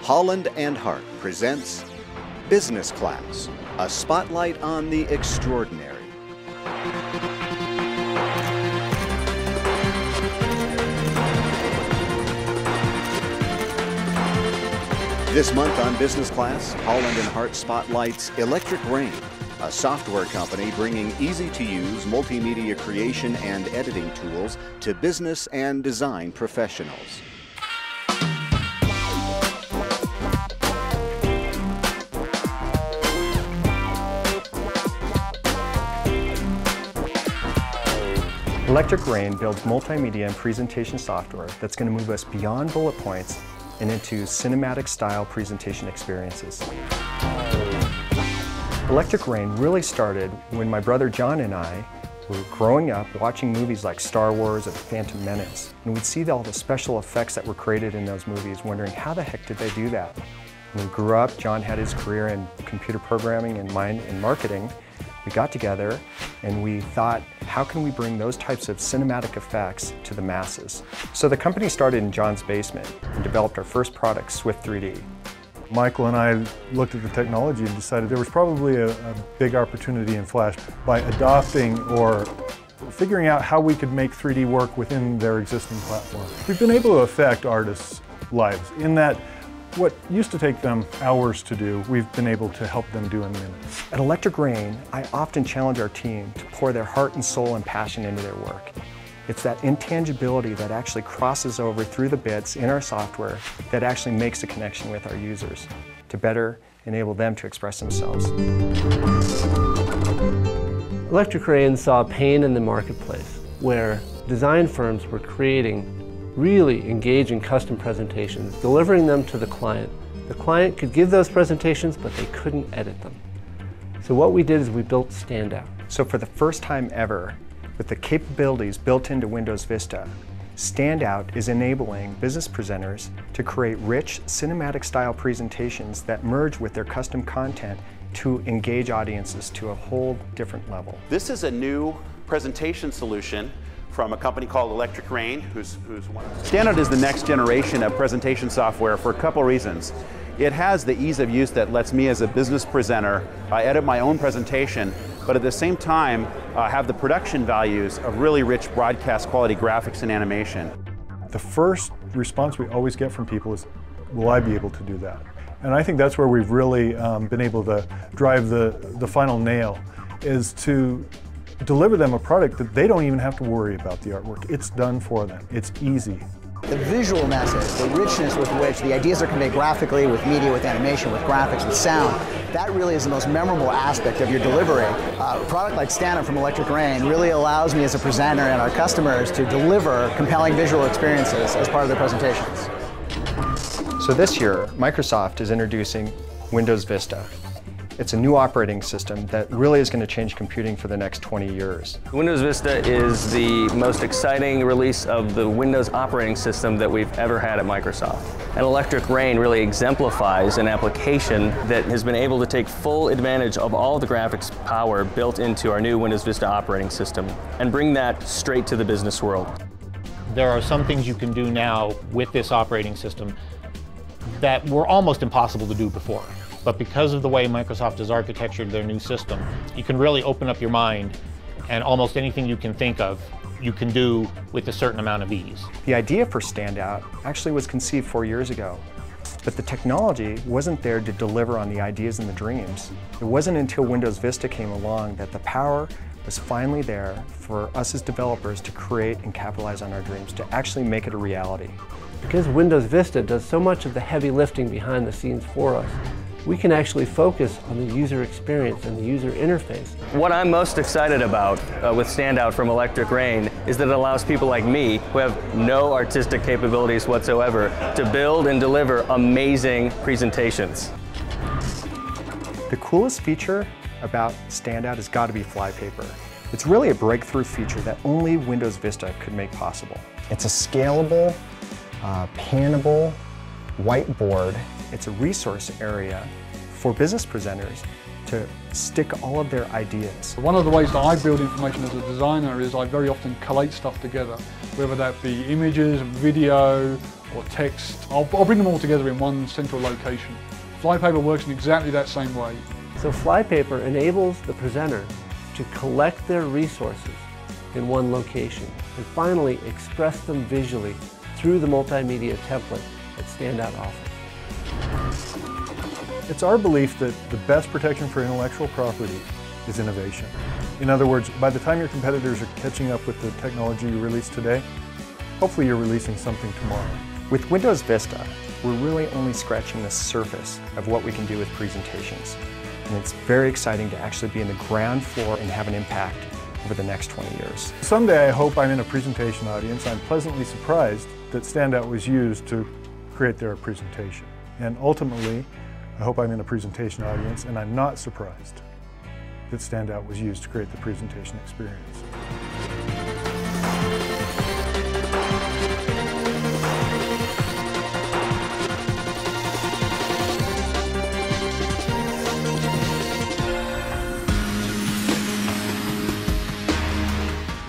Holland Hart presents Business Class, a spotlight on the extraordinary. This month on Business Class, Holland Hart spotlights Electric Rain, a software company bringing easy-to-use multimedia creation and editing tools to business and design professionals. Electric Rain builds multimedia and presentation software that's going to move us beyond bullet points and into cinematic-style presentation experiences. Electric Rain really started when my brother John and I were growing up watching movies like Star Wars and Phantom Menace. And we'd see all the special effects that were created in those movies, wondering how the heck did they do that? When we grew up, John had his career in computer programming and mine in marketing. We got together and we thought, how can we bring those types of cinematic effects to the masses? So the company started in John's basement and developed our first product, Swift 3D. Michael and I looked at the technology and decided there was probably a big opportunity in Flash by adopting or figuring out how we could make 3D work within their existing platform. We've been able to affect artists' lives in that what used to take them hours to do, we've been able to help them do in minutes. At Electric Rain, I often challenge our team to pour their heart and soul and passion into their work. It's that intangibility that actually crosses over through the bits in our software that actually makes a connection with our users to better enable them to express themselves. Electric Rain saw pain in the marketplace where design firms were creating really engaging custom presentations, delivering them to the client. The client could give those presentations, but they couldn't edit them. So what we did is we built Standout. So for the first time ever, with the capabilities built into Windows Vista, Standout is enabling business presenters to create rich cinematic style presentations that merge with their custom content to engage audiences to a whole different level. This is a new presentation solution from a company called Electric Rain, who's one of Standout is the next generation of presentation software for a couple reasons. It has the ease of use that lets me as a business presenter edit my own presentation, but at the same time have the production values of really rich broadcast quality graphics and animation. The first response we always get from people is, will I be able to do that? And I think that's where we've really been able to drive the final nail, is to deliver them a product that they don't even have to worry about the artwork. It's done for them. It's easy. The visual message, the richness with which the ideas are conveyed graphically, with media, with animation, with graphics, with sound, that really is the most memorable aspect of your delivery. A product like Standout from Electric Rain really allows me as a presenter and our customers to deliver compelling visual experiences as part of their presentations. So this year, Microsoft is introducing Windows Vista. It's a new operating system that really is going to change computing for the next 20 years. Windows Vista is the most exciting release of the Windows operating system that we've ever had at Microsoft. And Electric Rain really exemplifies an application that has been able to take full advantage of all the graphics power built into our new Windows Vista operating system and bring that straight to the business world. There are some things you can do now with this operating system that were almost impossible to do before. But because of the way Microsoft has architectured their new system, you can really open up your mind, and almost anything you can think of, you can do with a certain amount of ease. The idea for Standout actually was conceived 4 years ago, but the technology wasn't there to deliver on the ideas and the dreams. It wasn't until Windows Vista came along that the power was finally there for us as developers to create and capitalize on our dreams, to actually make it a reality. Because Windows Vista does so much of the heavy lifting behind the scenes for us, we can actually focus on the user experience and the user interface. What I'm most excited about with Standout from Electric Rain is that it allows people like me, who have no artistic capabilities whatsoever, to build and deliver amazing presentations. The coolest feature about Standout has got to be Flypaper. It's really a breakthrough feature that only Windows Vista could make possible. It's a scalable, pannable whiteboard. It's a resource area for business presenters to stick all of their ideas. One of the ways that I build information as a designer is I very often collate stuff together, whether that be images, video, or text. I'll bring them all together in one central location. Flypaper works in exactly that same way. So Flypaper enables the presenter to collect their resources in one location and finally express them visually through the multimedia template that Standout offers. It's our belief that the best protection for intellectual property is innovation. In other words, by the time your competitors are catching up with the technology you release today, hopefully you're releasing something tomorrow. With Windows Vista, we're really only scratching the surface of what we can do with presentations. And it's very exciting to actually be in the ground floor and have an impact over the next 20 years. Someday I hope I'm in a presentation audience. I'm pleasantly surprised that Standout was used to create their presentation. And ultimately, I hope I'm in a presentation audience and I'm not surprised that Standout was used to create the presentation experience.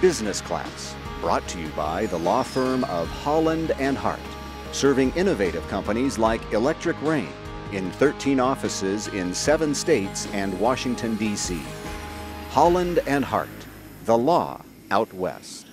Business Class, brought to you by the law firm of Holland Hart, serving innovative companies like Electric Rain in 13 offices in 7 states and Washington, D.C. Holland Hart, the law out west.